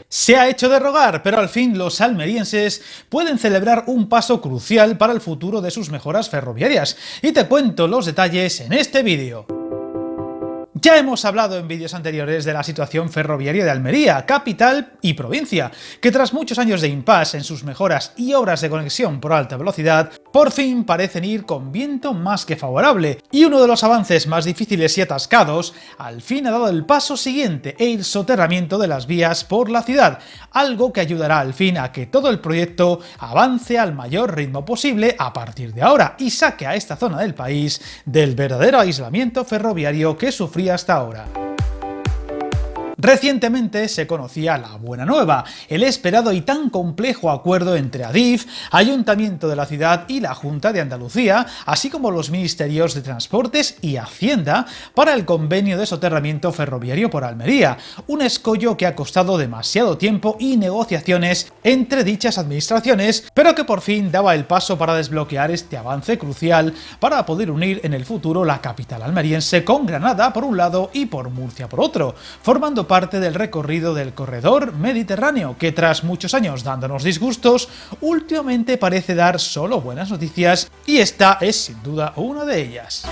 Se ha hecho de rogar, pero al fin los almerienses pueden celebrar un paso crucial para el futuro de sus mejoras ferroviarias, y te cuento los detalles en este vídeo. Ya hemos hablado en vídeos anteriores de la situación ferroviaria de Almería, capital y provincia, que tras muchos años de impasse en sus mejoras y obras de conexión por alta velocidad, por fin parecen ir con viento más que favorable, y uno de los avances más difíciles y atascados al fin ha dado el paso siguiente, el soterramiento de las vías por la ciudad, algo que ayudará al fin a que todo el proyecto avance al mayor ritmo posible a partir de ahora y saque a esta zona del país del verdadero aislamiento ferroviario que sufría hasta ahora. Recientemente se conocía la buena nueva, el esperado y tan complejo acuerdo entre Adif, Ayuntamiento de la ciudad y la Junta de Andalucía, así como los ministerios de Transportes y Hacienda, para el convenio de soterramiento ferroviario por Almería, un escollo que ha costado demasiado tiempo y negociaciones entre dichas administraciones, pero que por fin daba el paso para desbloquear este avance crucial para poder unir en el futuro la capital almeriense con Granada por un lado y por Murcia por otro, formando parte del recorrido del corredor mediterráneo, que tras muchos años dándonos disgustos, últimamente parece dar solo buenas noticias, y esta es sin duda una de ellas.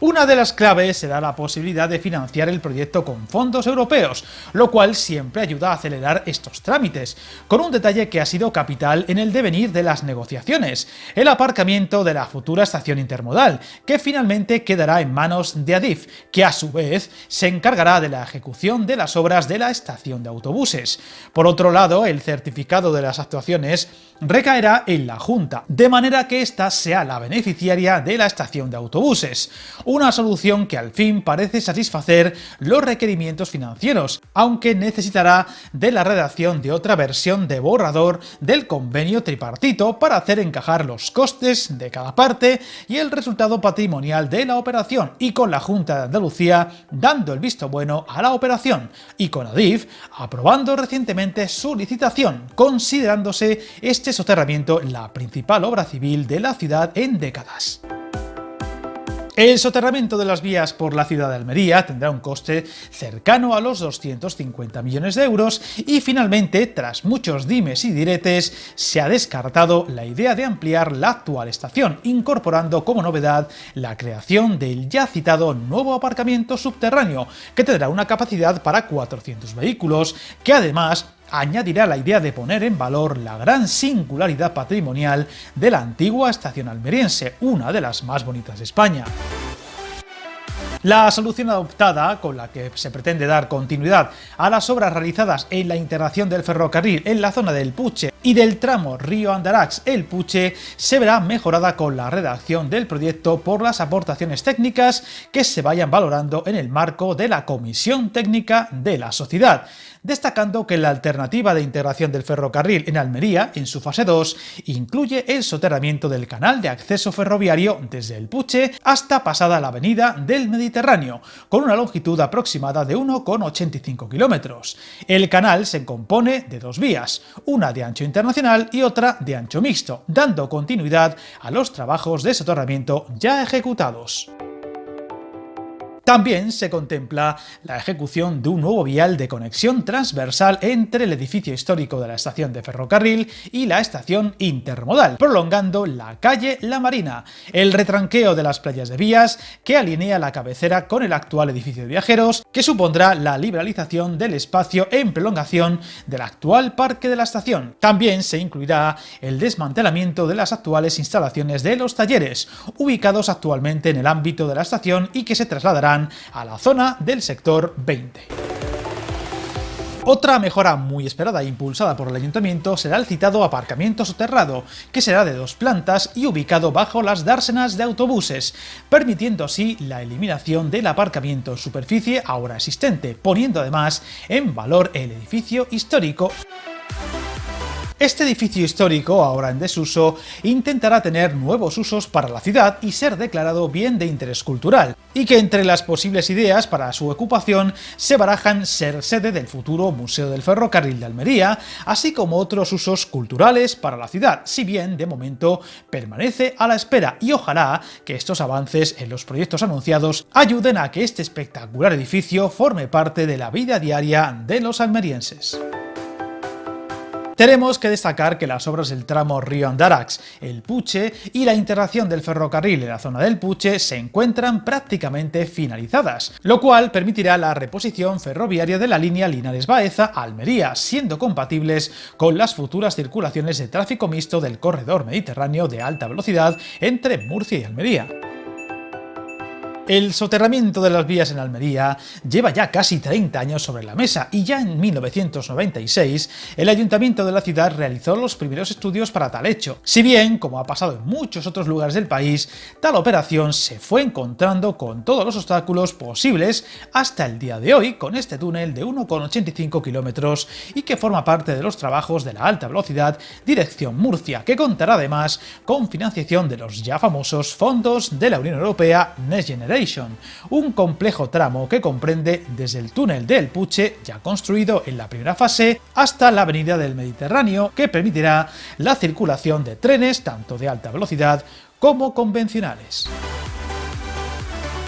Una de las claves será la posibilidad de financiar el proyecto con fondos europeos, lo cual siempre ayuda a acelerar estos trámites, con un detalle que ha sido capital en el devenir de las negociaciones: el aparcamiento de la futura estación intermodal, que finalmente quedará en manos de Adif, que a su vez se encargará de la ejecución de las obras de la estación de autobuses. Por otro lado, el certificado de las actuaciones recaerá en la Junta, de manera que ésta sea la beneficiaria de la estación de autobuses. Una solución que al fin parece satisfacer los requerimientos financieros, aunque necesitará de la redacción de otra versión de borrador del convenio tripartito para hacer encajar los costes de cada parte y el resultado patrimonial de la operación, y con la Junta de Andalucía dando el visto bueno a la operación, y con Adif aprobando recientemente su licitación, considerándose este soterramiento la principal obra civil de la ciudad en décadas. El soterramiento de las vías por la ciudad de Almería tendrá un coste cercano a los 250 millones de euros y finalmente, tras muchos dimes y diretes, se ha descartado la idea de ampliar la actual estación, incorporando como novedad la creación del ya citado nuevo aparcamiento subterráneo, que tendrá una capacidad para 400 vehículos, que además añadirá la idea de poner en valor la gran singularidad patrimonial de la antigua estación almeriense, una de las más bonitas de España. La solución adoptada, con la que se pretende dar continuidad a las obras realizadas en la integración del ferrocarril en la zona del Puche y del tramo Río Andarax-El Puche, se verá mejorada con la redacción del proyecto por las aportaciones técnicas que se vayan valorando en el marco de la Comisión Técnica de la Sociedad, destacando que la alternativa de integración del ferrocarril en Almería, en su fase 2, incluye el soterramiento del canal de acceso ferroviario desde El Puche hasta pasada la avenida del Mediterráneo, con una longitud aproximada de 1,85 kilómetros. El canal se compone de dos vías, una de ancho internacional y otra de ancho mixto, dando continuidad a los trabajos de soterramiento ya ejecutados. También se contempla la ejecución de un nuevo vial de conexión transversal entre el edificio histórico de la estación de ferrocarril y la estación intermodal, prolongando la calle La Marina, el retranqueo de las playas de vías que alinea la cabecera con el actual edificio de viajeros, que supondrá la liberalización del espacio en prolongación del actual parque de la estación. También se incluirá el desmantelamiento de las actuales instalaciones de los talleres, ubicados actualmente en el ámbito de la estación y que se trasladarán a la zona del sector 20. Otra mejora muy esperada e impulsada por el Ayuntamiento será el citado aparcamiento soterrado, que será de 2 plantas y ubicado bajo las dársenas de autobuses, permitiendo así la eliminación del aparcamiento en superficie ahora existente, poniendo además en valor el edificio histórico. Este edificio histórico, ahora en desuso, intentará tener nuevos usos para la ciudad y ser declarado bien de interés cultural, y que entre las posibles ideas para su ocupación se barajan ser sede del futuro Museo del Ferrocarril de Almería, así como otros usos culturales para la ciudad, si bien de momento permanece a la espera, y ojalá que estos avances en los proyectos anunciados ayuden a que este espectacular edificio forme parte de la vida diaria de los almerienses. Tenemos que destacar que las obras del tramo Río Andarax, el Puche y la integración del ferrocarril en la zona del Puche se encuentran prácticamente finalizadas, lo cual permitirá la reposición ferroviaria de la línea Linares-Baeza a Almería, siendo compatibles con las futuras circulaciones de tráfico mixto del corredor mediterráneo de alta velocidad entre Murcia y Almería. El soterramiento de las vías en Almería lleva ya casi 30 años sobre la mesa y ya en 1996 el ayuntamiento de la ciudad realizó los primeros estudios para tal hecho. Si bien, como ha pasado en muchos otros lugares del país, tal operación se fue encontrando con todos los obstáculos posibles hasta el día de hoy con este túnel de 1,85 kilómetros y que forma parte de los trabajos de la alta velocidad dirección Murcia, que contará además con financiación de los ya famosos fondos de la Unión Europea Next Generation, un complejo tramo que comprende desde el túnel del Puche, ya construido en la primera fase, hasta la avenida del Mediterráneo, que permitirá la circulación de trenes tanto de alta velocidad como convencionales.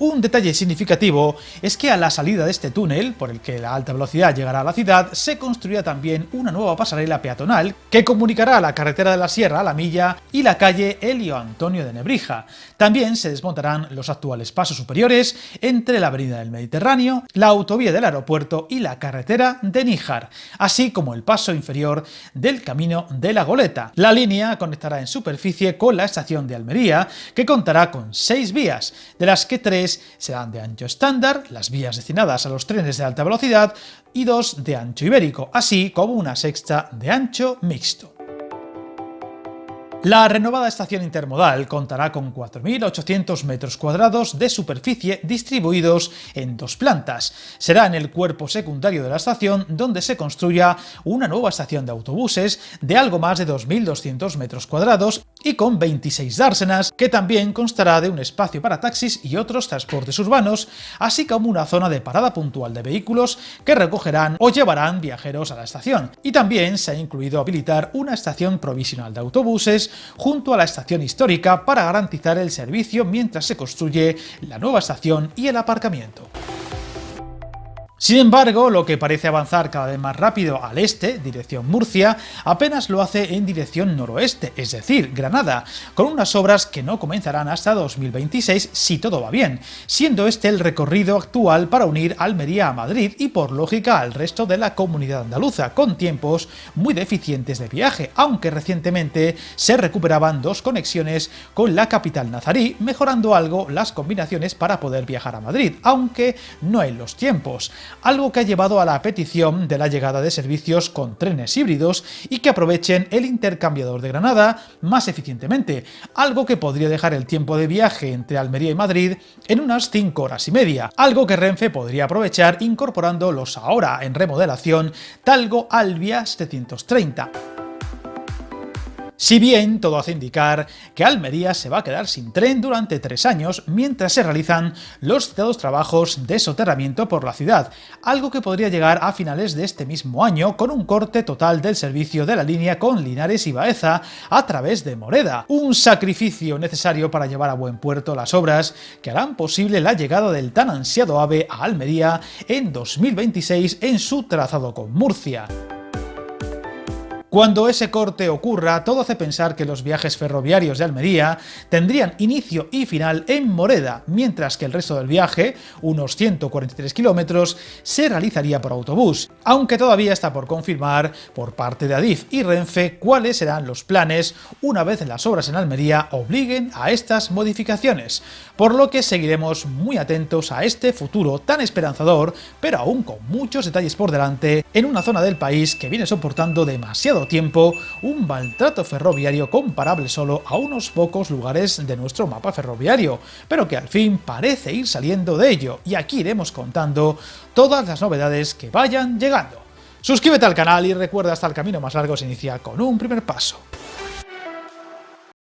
Un detalle significativo es que a la salida de este túnel, por el que la alta velocidad llegará a la ciudad, se construirá también una nueva pasarela peatonal que comunicará la carretera de la Sierra a la Milla y la calle Elio Antonio de Nebrija. También se desmontarán los actuales pasos superiores entre la avenida del Mediterráneo, la autovía del aeropuerto y la carretera de Níjar, así como el paso inferior del camino de la Goleta. La línea conectará en superficie con la estación de Almería, que contará con 6 vías, de las que 3 serán de ancho estándar, las vías destinadas a los trenes de alta velocidad, y 2 de ancho ibérico, así como una sexta de ancho mixto. La renovada estación intermodal contará con 4.800 metros cuadrados de superficie distribuidos en 2 plantas. Será en el cuerpo secundario de la estación donde se construya una nueva estación de autobuses de algo más de 2.200 metros cuadrados y con 26 dársenas, que también constará de un espacio para taxis y otros transportes urbanos, así como una zona de parada puntual de vehículos que recogerán o llevarán viajeros a la estación. Y también se ha incluido habilitar una estación provisional de autobuses junto a la estación histórica para garantizar el servicio mientras se construye la nueva estación y el aparcamiento. Sin embargo, lo que parece avanzar cada vez más rápido al este, dirección Murcia, apenas lo hace en dirección noroeste, es decir, Granada, con unas obras que no comenzarán hasta 2026 si todo va bien, siendo este el recorrido actual para unir Almería a Madrid y por lógica al resto de la comunidad andaluza, con tiempos muy deficientes de viaje, aunque recientemente se recuperaban 2 conexiones con la capital nazarí, mejorando algo las combinaciones para poder viajar a Madrid, aunque no en los tiempos. Algo que ha llevado a la petición de la llegada de servicios con trenes híbridos y que aprovechen el intercambiador de Granada más eficientemente, algo que podría dejar el tiempo de viaje entre Almería y Madrid en unas 5 horas y media, algo que Renfe podría aprovechar incorporando los ahora en remodelación Talgo-Alvia 730. Si bien todo hace indicar que Almería se va a quedar sin tren durante 3 años mientras se realizan los citados trabajos de soterramiento por la ciudad, algo que podría llegar a finales de este mismo año con un corte total del servicio de la línea con Linares y Baeza a través de Moreda, un sacrificio necesario para llevar a buen puerto las obras que harán posible la llegada del tan ansiado AVE a Almería en 2026 en su trazado con Murcia. Cuando ese corte ocurra, todo hace pensar que los viajes ferroviarios de Almería tendrían inicio y final en Moreda, mientras que el resto del viaje, unos 143 kilómetros, se realizaría por autobús, aunque todavía está por confirmar por parte de Adif y Renfe cuáles serán los planes una vez las obras en Almería obliguen a estas modificaciones, por lo que seguiremos muy atentos a este futuro tan esperanzador, pero aún con muchos detalles por delante, en una zona del país que viene soportando demasiado tiempo un maltrato ferroviario comparable solo a unos pocos lugares de nuestro mapa ferroviario, pero que al fin parece ir saliendo de ello, y aquí iremos contando todas las novedades que vayan llegando. Suscríbete al canal y recuerda, hasta el camino más largo se inicia con un primer paso.